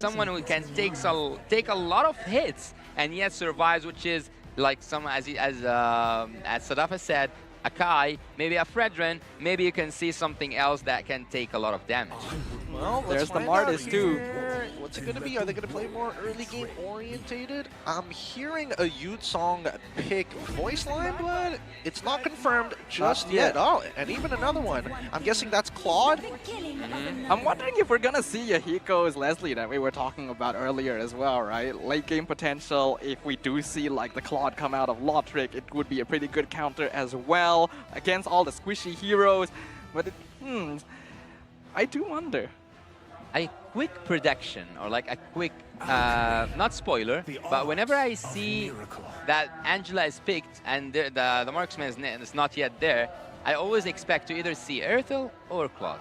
someone who can take a lot of hits and yet survives, which is like some, as Sadafa said, a Kai, maybe a Fredrin, maybe you can see something else that can take a lot of damage. Well, there's the Martis too. What's it going to be? Are they going to play more early game orientated? I'm hearing a Yutsong pick voice line, but it's not confirmed just yet. Oh, and even another one. I'm guessing that's Claude. I'm wondering if we're gonna see Yahiko's Leslie that we were talking about earlier as well, right? Late game potential, if we do see like the Claude come out of Lotric, it would be a pretty good counter as well against all the squishy heroes. But I do wonder. A quick prediction, or like a quick, not spoiler, but whenever I see that Angela is picked and the marksman is not yet there, I always expect to either see Earthel or Claude.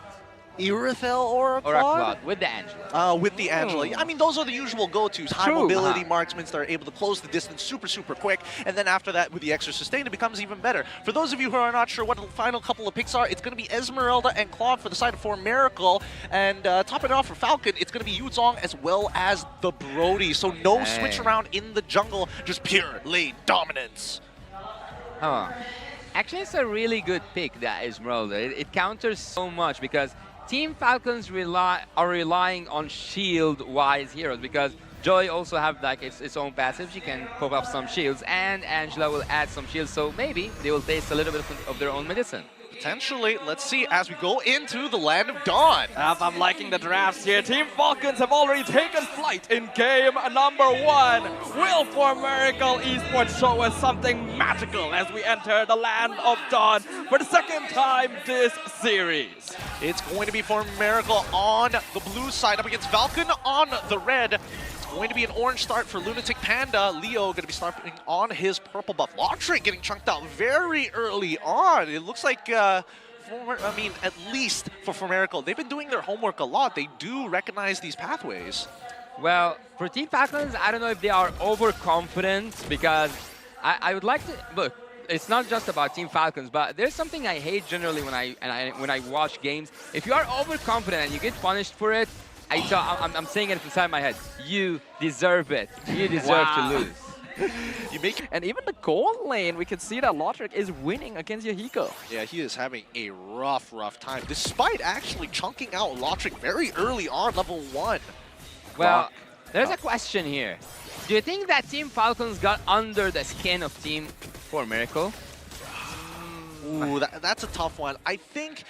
Irithel or a Claude? Or a Claude, with the Angela. With the Angela. I mean, those are the usual go-tos. High mobility marksmen that are able to close the distance super, super quick. And then after that, with the extra sustain, it becomes even better. For those of you who are not sure what the final couple of picks are, it's going to be Esmeralda and Claude for the side of 4Merical. And topping it off for Falcon, it's going to be Yudzong as well as the Brody. So no switch around in the jungle, just pure lane dominance. Actually, it's a really good pick, that Esmeralda. It counters so much because Team Falcons are relying on shield-wise heroes, because Joy also have like its own passive. She can pop up some shields, and Angela will add some shields, so maybe they will taste a little bit of their own medicine. Potentially. Let's see as we go into the Land of Dawn. I'm liking the drafts here. Team Falcons have already taken flight in game number 1. Will 4Merical Esports show us something magical as we enter the Land of Dawn for the second time this series? It's going to be 4Merical on the blue side up against Falcon on the red. Going to be an orange start for Lunatic Panda. Leo going to be starting on his purple buff. Lotric getting chunked out very early on. It looks like, at least for 4Merical, they've been doing their homework a lot. They do recognize these pathways. Well, for Team Falcons, I don't know if they are overconfident, because I would like to look. It's not just about Team Falcons, but there's something I hate generally when I watch games. If you are overconfident and you get punished for it, I'm saying it inside my head. You deserve it. You deserve to lose. And even the gold lane, we can see that Lotric is winning against Yahiko. Yeah, he is having a rough time, despite actually chunking out Lotric very early on level 1. Well, there's a question here. Do you think that Team Falcons got under the skin of Team 4Merical? Ooh, that's a tough one. I think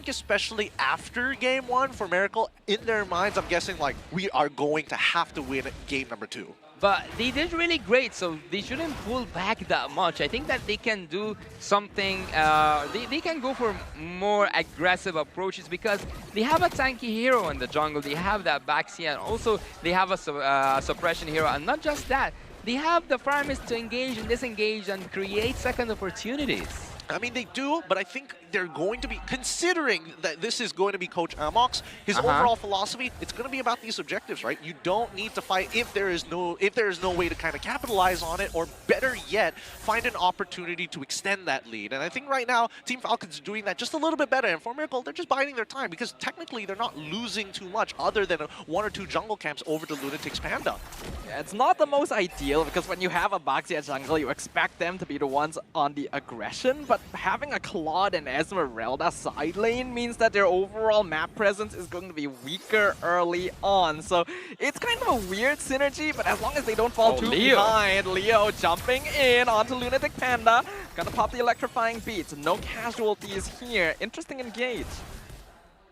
especially after game 1 for Miracle, in their minds, I'm guessing like we are going to have to win game number 2. But they did really great, so they shouldn't pull back that much. I think that they can do something, they can go for more aggressive approaches, because they have a tanky hero in the jungle, they have that backseat, and also they have a suppression hero, and not just that, they have the farmers to engage and disengage and create second opportunities. I mean, they do, but I think they're going to be, considering that this is going to be Coach Amok's, his overall philosophy, it's going to be about these objectives, right? You don't need to fight if there is no way to kind of capitalize on it, or better yet, find an opportunity to extend that lead. And I think right now, Team Falcons is doing that just a little bit better. And 4Merical, they're just biding their time, because technically they're not losing too much other than 1 or 2 jungle camps over to Lunatic's Panda. Yeah, it's not the most ideal, because when you have a Baxi at jungle, you expect them to be the ones on the aggression, but having a Claude and Esmeralda side lane means that their overall map presence is going to be weaker early on. So it's kind of a weird synergy, but as long as they don't fall too behind, Leo jumping in onto Lunatic Panda, gonna pop the electrifying beats. No casualties here. Interesting engage.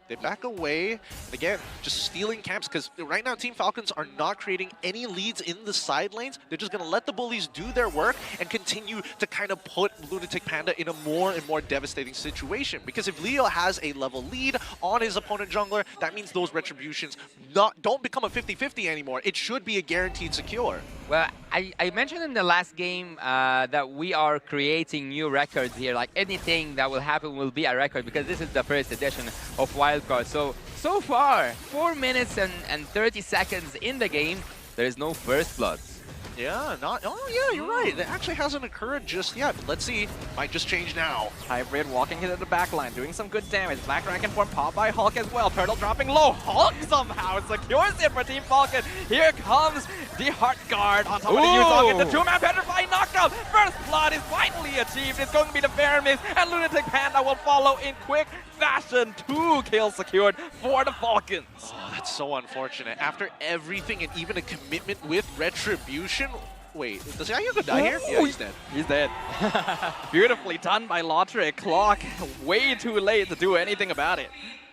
They back away, again, just stealing camps, because right now Team Falcons are not creating any leads in the side lanes. They're just going to let the bullies do their work and continue to kind of put Lunatic Panda in a more and more devastating situation. Because if Leo has a level lead on his opponent jungler, that means those retributions don't become a 50-50 anymore. It should be a guaranteed secure. Well, I mentioned in the last game that we are creating new records here. Like anything that will happen will be a record, because this is the first edition of Wildcard. So far, 4 minutes and 30 seconds in the game, there is no first bloods. Yeah, not. Oh, yeah, you're right. It actually hasn't occurred just yet. Let's see. Might just change now. Hybrid walking into the back line, doing some good damage. Black Dragon form popped by Hulk as well. Turtle dropping low. Hulk somehow secures it for Team Falcon. Here comes the Heart Guard on top of the Yuzong. It's a two-man petrifying knockdown. First blood is finally achieved. It's going to be the fair miss, and Lunatic Panda will follow in quick fashion. 2 kills secured for the Falcons. Oh, that's so unfortunate. After everything and even a commitment with Retribution. Wait, does Ayuga die here? Yeah, he's dead. He's dead. Beautifully done by Lotric. Clock way too late to do anything about it.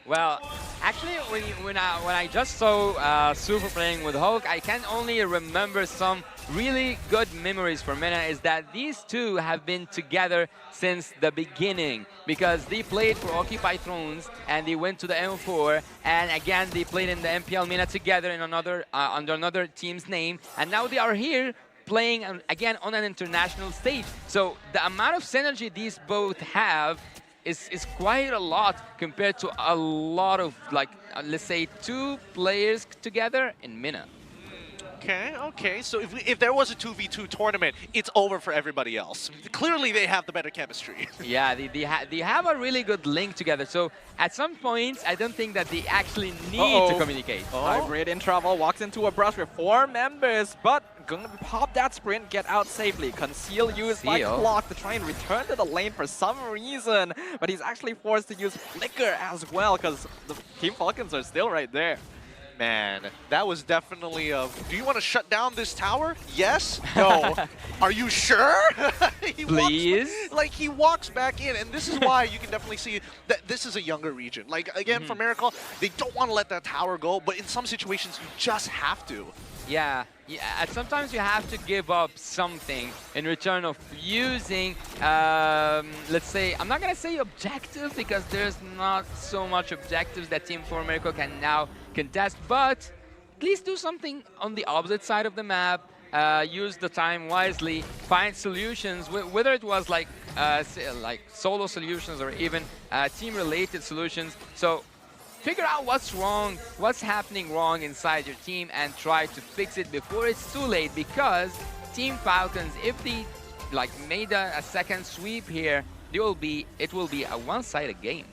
Well, actually, when I just saw Super playing with Hulk, I can only remember some really good memories for Mena. Is that these two have been together since the beginning, because they played for Occupy Thrones and they went to the M4, and again they played in the MPL Mena together in another under another team's name, and now they are here playing again on an international stage. So the amount of synergy these both have is quite a lot compared to a lot of, like, let's say 2 players together in Mina. Okay. So if there was a 2v2 tournament, it's over for everybody else. Clearly, they have the better chemistry. Yeah, they have a really good link together. So at some points, I don't think that they actually need to communicate. Hybrid in trouble, walks into a brush with 4 members, but gonna pop that sprint, get out safely. Conceal used by Clock to try and return to the lane for some reason, but he's actually forced to use Flicker as well, because the Team Falcons are still right there. Man, that was definitely a... Do you want to shut down this tower? Yes? No. Are you sure? Please? He walks back in, and this is why you can definitely see that this is a younger region. Like, again, for Miracle, they don't want to let that tower go, but in some situations, you just have to. Yeah, sometimes you have to give up something in return of using, let's say, I'm not going to say objective, because there's not so much objectives that Team 4Merical can now contest, but at least do something on the opposite side of the map, use the time wisely, find solutions, whether it was like solo solutions or even team-related solutions. So figure out what's wrong, what's happening wrong inside your team, and try to fix it before it's too late, because Team Falcons, if they made a second sweep here, it will be a one-sided game.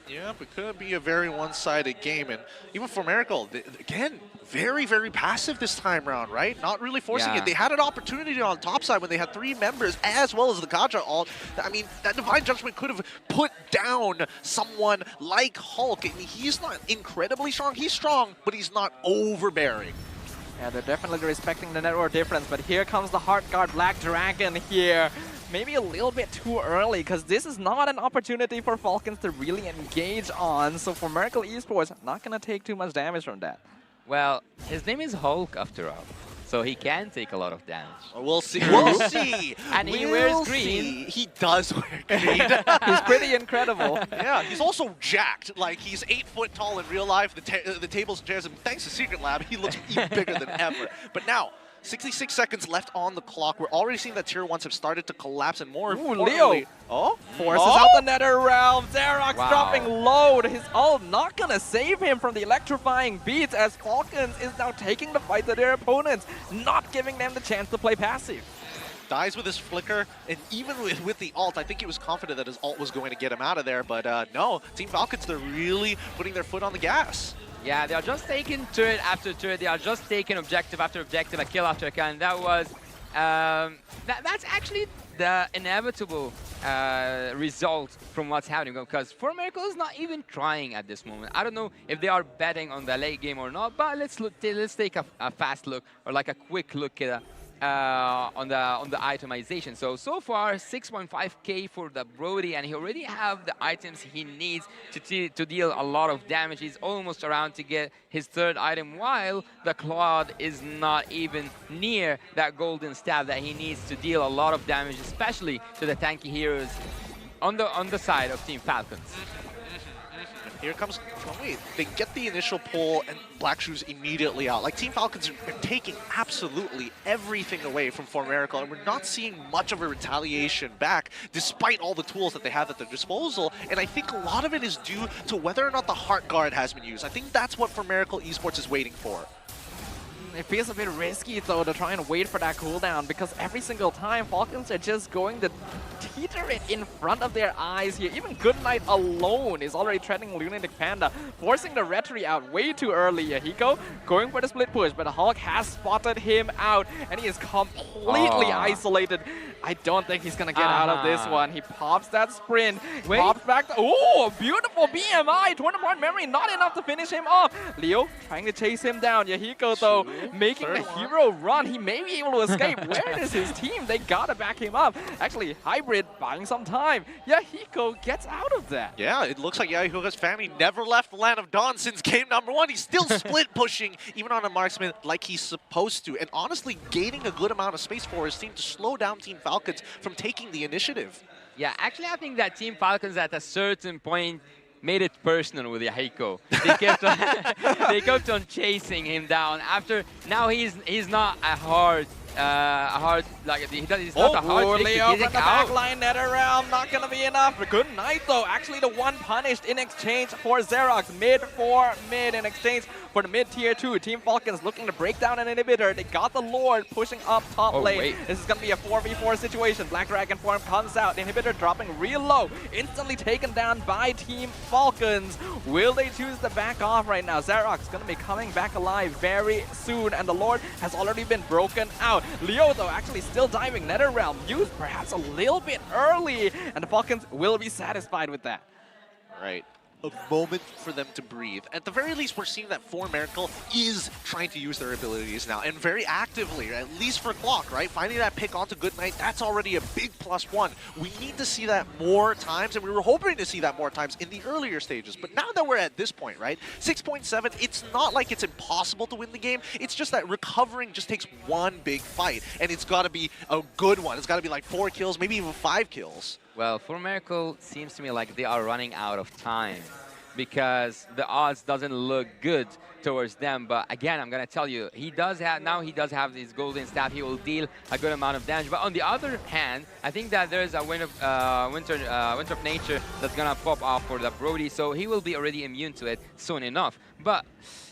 Yeah, it could be a very one-sided game, and even for Miracle, again, very, very passive this time around, right? Not really forcing it. They had an opportunity on top side when they had 3 members, as well as the Gaja ult. I mean, that Divine Judgment could have put down someone like Hulk. I mean, he's not incredibly strong. He's strong, but he's not overbearing. Yeah, they're definitely respecting the network difference, but here comes the Heart Guard Black Dragon here. Maybe a little bit too early, because this is not an opportunity for Falcons to really engage on. So 4Merical Esports, not going to take too much damage from that. Well, his name is Hulk after all, so he can take a lot of damage. We'll see. We'll see. And he wears green. He does wear green. He's pretty incredible. Yeah, he's also jacked. Like, he's 8 foot tall in real life. The tables and chairs, and thanks to Secret Lab, he looks even bigger than ever. But now, 66 seconds left on the clock. We're already seeing that tier 1s have started to collapse, and more importantly... Leo! Forces out the Nether Realm. Xerox dropping load. His ult not gonna save him from the electrifying beats, as Falcons is now taking the fight to their opponents, not giving them the chance to play passive. Dies with his flicker, and even with the ult, I think he was confident that his ult was going to get him out of there, but no, Team Falcons, they're really putting their foot on the gas. Yeah, they are just taking turret after turret. They are just taking objective after objective, a kill after a kill, and that was that's actually the inevitable result from what's happening, because 4Merical is not even trying at this moment. I don't know if they are betting on the late game or not, but let's take a fast look, or like a quick look at on the itemization. So far 6.5k for the Brody, and he already have the items he needs to deal a lot of damage. He's almost around to get his 3rd item, while the Claude is not even near that golden staff that he needs to deal a lot of damage, especially to the tanky heroes on the side of Team Falcons. Here comes, oh wait, they get the initial pull, and Black Shoes immediately out. Like, Team Falcons are taking absolutely everything away from 4Merical, and we're not seeing much of a retaliation back, despite all the tools that they have at their disposal. And I think a lot of it is due to whether or not the Heart Guard has been used. I think that's what 4Merical Esports is waiting for. It feels a bit risky though to try and wait for that cooldown because every single time Falcons are just going to teeter it in front of their eyes here. Even Goodnight alone is already threatening Lunatic Panda, forcing the Retry out way too early. Yahiko going for the split push, but the Hulk has spotted him out and he is completely isolated. I don't think he's gonna get out of this one. He pops that sprint, pops back. Oh, beautiful BMI, torn apart memory, not enough to finish him off. Leo trying to chase him down. Yahiko though making the hero run. He may be able to escape. Where is his team? They gotta back him up. Actually, Hybrid buying some time. Yahiko gets out of that. Yeah, it looks like Yahiko's family never left the Land of Dawn since game number 1. He's still split pushing, even on a marksman like he's supposed to. And honestly, gaining a good amount of space for his team to slow down Team Falcons from taking the initiative. Yeah, actually, I think that Team Falcons at a certain point made it personal with Yahiko. They kept on chasing him down. After now, he's not a hard like he's not a hard pick Leo to from get the out. backline, NetherRealm, not gonna be enough. But good night though, actually the one punished in exchange for Xerox. Mid for mid in exchange for the mid tier 2. Team Falcons looking to break down an inhibitor. They got the Lord pushing up top lane. Wait. This is gonna be a 4v4 situation. Black Dragon form comes out, inhibitor dropping real low, instantly taken down by Team Falcons. Will they choose to back off right now? Xerox gonna be coming back alive very soon, and the Lord has already been broken out. Leo though actually still diving. NetherRealm used perhaps a little bit early, and the Falcons will be satisfied with that. Right. A moment for them to breathe. At the very least, we're seeing that 4Merical is trying to use their abilities now, and very actively, at least for Clock, right? Finding that pick onto Goodnight, that's already a big +1. We need to see that more times, and we were hoping to see that more times in the earlier stages. But now that we're at this point, right? 6.7, it's not like it's impossible to win the game. It's just that recovering just takes one big fight, and it's got to be a good one. It's got to be like 4 kills, maybe even 5 kills. Well, 4Merical seems to me like they are running out of time because the odds doesn't look good towards them. But again, I'm gonna tell you, he does have this golden staff. He will deal a good amount of damage. But on the other hand, I think that there's a winter of nature that's gonna pop off for the Brody, so he will be already immune to it soon enough. But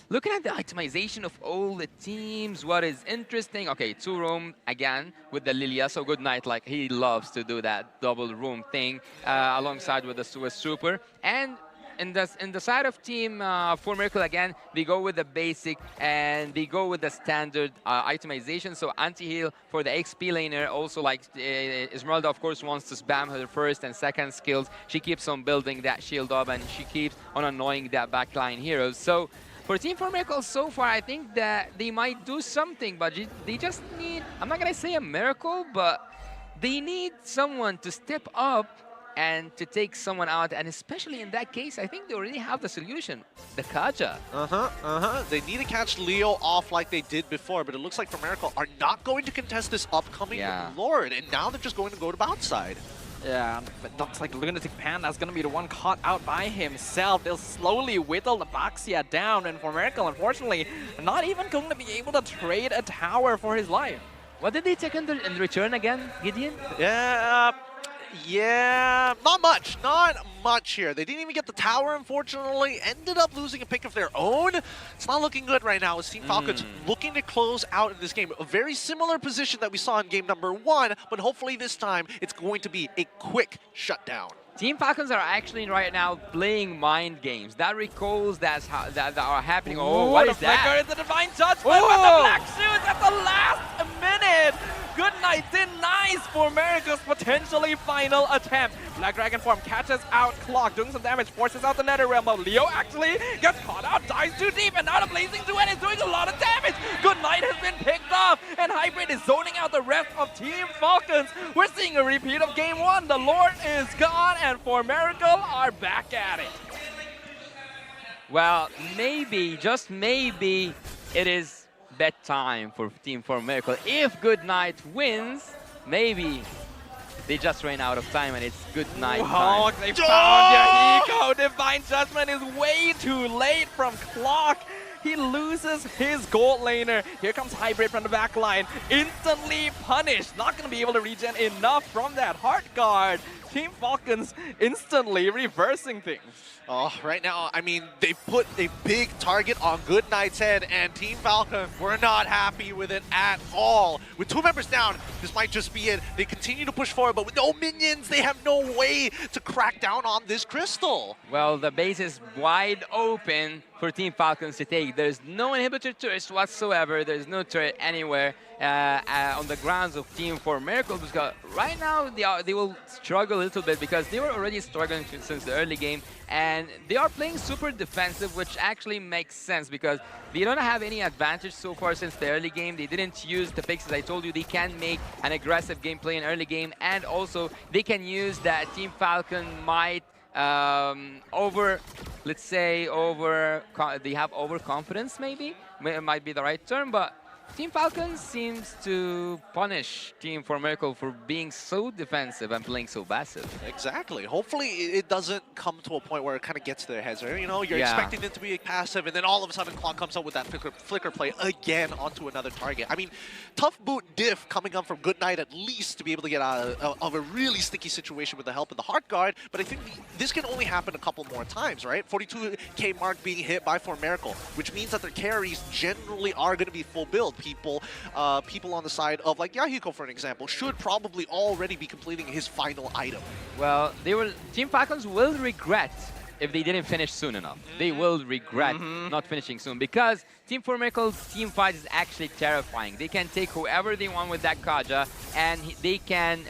looking at the itemization of all the teams, what is interesting? Okay, 2 roam again with the Lilia, so good night. Like he loves to do that double roam thing alongside with the Swiss Trooper. And in the side of Team 4Merical again, they go with the basic and they go with the standard itemization. So anti-heal for the XP laner. Also, like Esmeralda, of course, wants to spam her first and second skills. She keeps on building that shield up and she keeps on annoying that backline heroes. So for Team 4Merical so far, I think that they might do something, but they just need, I'm not going to say a miracle, but they need someone to step up and to take someone out. And especially in that case, I think they already have the solution, the Kaja. They need to catch Leo off like they did before, but it looks like 4Merical are not going to contest this upcoming Lord, and now they're just going to go to bounce side. Yeah, but looks like Lunatic Panda is going to be the one caught out by himself. They'll slowly whittle the Baxia down, and 4Merical, unfortunately, not even going to be able to trade a tower for his life. What did they take in return again, Gideon? Yeah, not much here. They didn't even get the tower, unfortunately. Ended up losing a pick of their own. It's not looking good right now as Team Falcons looking to close out in this game. A very similar position that we saw in game number 1, but hopefully this time it's going to be a quick shutdown. Team Falcons are actually right now playing mind games. That recalls that are happening. Oh, what is that? It's a divine judgment with the black shoes at the last minute. Good night denies 4Merical's potentially final attempt. Black Dragon form catches out Clock, doing some damage, forces out the NetherRealm, but Leo actually gets caught out, dives too deep, and now the Blazing Duet is doing a lot of damage. Good night has been picked off, and Hybrid is zoning out the rest of Team Falcons. We're seeing a repeat of game 1. The Lord is gone, and 4Merical are back at it. Well, maybe, just maybe, it is bedtime for Team 4Merical. If Good Night wins, maybe they just ran out of time and it's good night time. They found Yahiko. Divine Judgment is way too late from Clock. He loses his gold laner. Here comes Hybrid from the back line. Instantly punished. Not going to be able to regen enough from that Heart Guard. Team Falcons instantly reversing things. Oh, right now, I mean, they put a big target on Goodnight's head, and Team Falcon were not happy with it at all. With 2 members down, this might just be it. They continue to push forward, but with no minions, they have no way to crack down on this crystal. Well, the base is wide open for Team Falcons to take. There's no inhibitor turret whatsoever. There's no turret anywhere on the grounds of Team 4Merical, because right now they will struggle a little bit because they were already struggling since the early game, and they are playing super defensive, which actually makes sense because they don't have any advantage so far since the early game. They didn't use the picks. As I told you, they can make an aggressive gameplay in early game, and also they can use that Team Falcon might they have overconfidence, maybe it might be the right term, but Team Falcons seems to punish Team 4Merical for being so defensive and playing so passive. Exactly. Hopefully it doesn't come to a point where it kind of gets to their heads. Right? You know, you're expecting them to be passive, and then all of a sudden Clock comes up with that flicker play again onto another target. I mean, tough boot diff coming up from Goodnight at least to be able to get out of a really sticky situation with the help of the Heart Guard, but I think this can only happen a couple more times, right? 42k mark being hit by 4Merical, which means that their carries generally are going to be full build. People on the side of like Yahiko, for an example, should probably already be completing his final item. Well, Team Falcons will regret if they didn't finish soon enough. They will regret not finishing soon, because Team 4Merical's team fight is actually terrifying. They can take whoever they want with that Kaja, and they can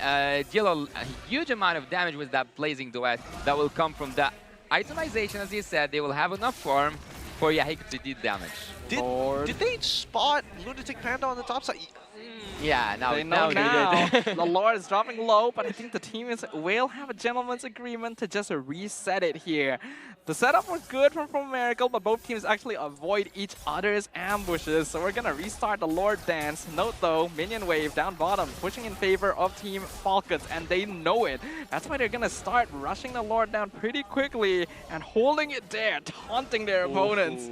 deal a huge amount of damage with that Blazing Duet that will come from the itemization. As you said, they will have enough farm for Yahiko to do damage. Did they spot Lunatic Panda on the top side? Yeah, now They know now. now. The Lord is dropping low, but I think the team will have a gentleman's agreement to just reset it here. The setup was good from 4Merical, but both teams actually avoid each other's ambushes, so we're gonna restart the Lord dance. Note though, minion wave down bottom, pushing in favor of Team Falcons, and they know it. That's why they're gonna start rushing the Lord down pretty quickly and holding it there, taunting their opponents.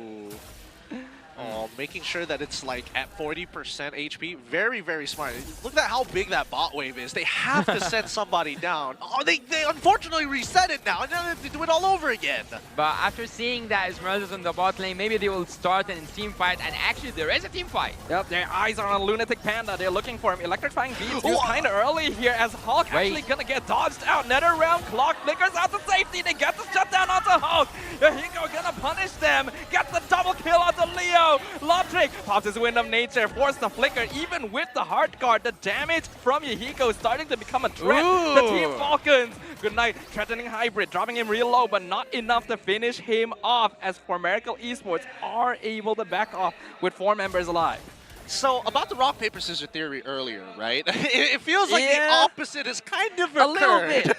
Oh, making sure that it's like at 40% HP. Very, very smart. Look at how big that bot wave is. They have to send somebody down. Oh, they unfortunately reset it now, and then they have to do it all over again. But after seeing that Esmeralda's on the bot lane, maybe they will start a team fight, and actually there is a team fight. Yep, their eyes are on Lunatic Panda. They're looking for him. Electrifying beats used kind of early here as Hulk actually gonna get dodged out. Nether Realm Clock flickers out to safety. They get the shutdown onto Hulk. Yahiko gonna punish them. Gets the double kill onto Leo. Lotric pops his Wind of Nature, forced the flicker. Even with the Heart Guard, the damage from Yahiko is starting to become a threat to Team Falcons. Goodnight, threatening hybrid, dropping him real low, but not enough to finish him off as 4Merical Esports are able to back off with 4 members alive. So, about the rock, paper, scissors theory earlier, right? It feels like the opposite is kind of occurred. A little bit.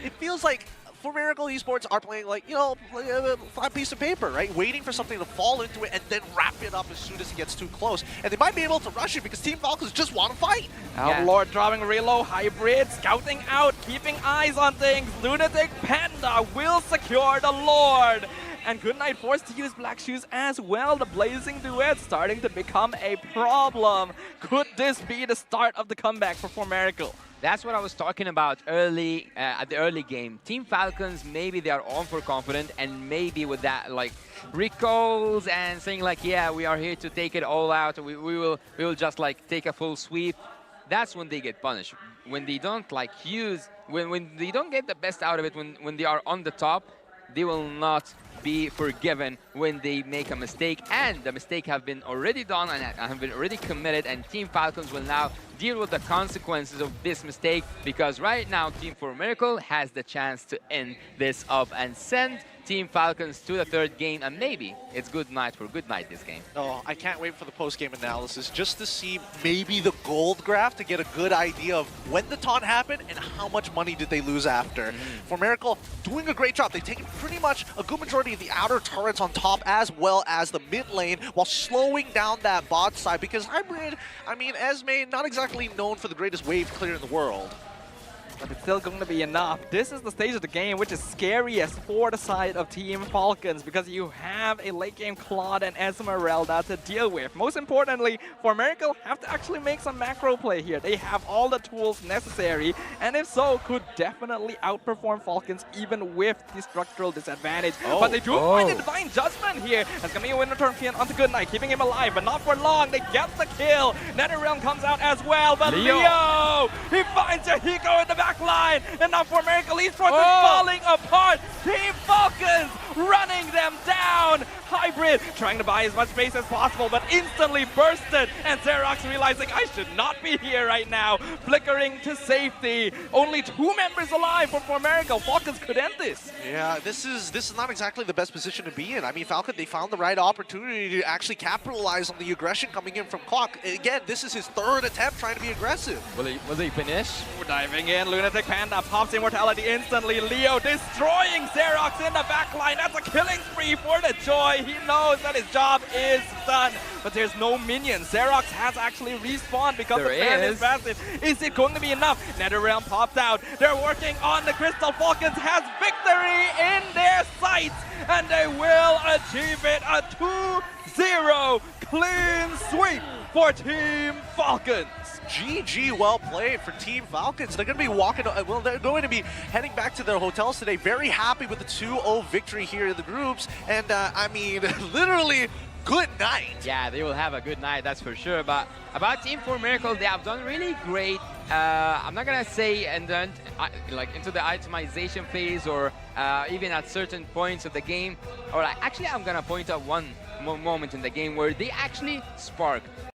It feels like 4Merical Esports are playing like, you know, a flat piece of paper, right? Waiting for something to fall into it and then wrap it up as soon as it gets too close. And they might be able to rush it because Team Falcons just want to fight. Lord dropping real low, hybrid, scouting out, keeping eyes on things. Lunatic Panda will secure the Lord. And Goodnight forced to use Black Shoes as well. The Blazing Duet starting to become a problem. Could this be the start of the comeback for 4Merical? That's what I was talking about early at the early game. Team Falcons, maybe they are overconfident, and maybe with that like recalls and saying like, yeah, we are here to take it all out. We will just like take a full sweep. That's when they get punished. When they don't like use, when they don't get the best out of it, when they are on the top, they will not be forgiven when they make a mistake, and the mistake have been already done and have been already committed, and Team Falcons will now deal with the consequences of this mistake, because right now Team 4Merical has the chance to end this up and send Team Falcons to the third game, and maybe it's good night for Goodnight this game. Oh, I can't wait for the post-game analysis just to see maybe the gold graph to get a good idea of when the taunt happened and how much money did they lose after. 4Merical doing a great job. They've taken pretty much a good majority of the outer turrets on top as well as the mid lane while slowing down that bot side, because Hybrid, I mean, Esme, not exactly known for the greatest wave clear in the world. but it's still going to be enough. This is the stage of the game which is scariest for the side of Team Falcons because you have a late game Claude and Esmeralda to deal with. Most importantly, 4Merical have to actually make some macro play here. They have all the tools necessary, and if so, could definitely outperform Falcons even with the structural disadvantage. But they do find a Divine Judgment here. That's going to be a Winter Tornado onto Goodnight, keeping him alive, but not for long. They get the kill. NetherRealm comes out as well, but Leo, he finds Yahiko in the back line, and now 4Merical Esports is falling apart. Team Falcons running them down. Hybrid trying to buy as much space as possible, but instantly bursted, and Xerox realizing I should not be here right now, flickering to safety. Only 2 members alive for 4Merical. Falcons could end this. Yeah, this is not exactly the best position to be in. I mean, Falcon, they found the right opportunity to actually capitalize on the aggression coming in from Clock. Again, this is his 3rd attempt trying to be aggressive. Will he finish? We're diving in. Lunatic Panda pops Immortality instantly. Leo destroying Xerox in the backline. That's a killing spree for the Joy. He knows that his job is done, but there's no minions. Xerox has actually respawned because the fan is passive. Is it going to be enough? NetherRealm pops out. They're working on the Crystal. Falcons has victory in their sights, and they will achieve it. A 2-0 clean sweep for Team Falcons. GG, well played for Team Falcons. They're going to be walking, well, they're going to be heading back to their hotels today. Very happy with the 2-0 victory here in the groups. And I mean, literally, good night. Yeah, they will have a good night, that's for sure. But about Team 4Merical, they have done really great. I'm not gonna say and then like into the itemization phase or even at certain points of the game. Or actually, I'm gonna point out one moment in the game where they actually sparked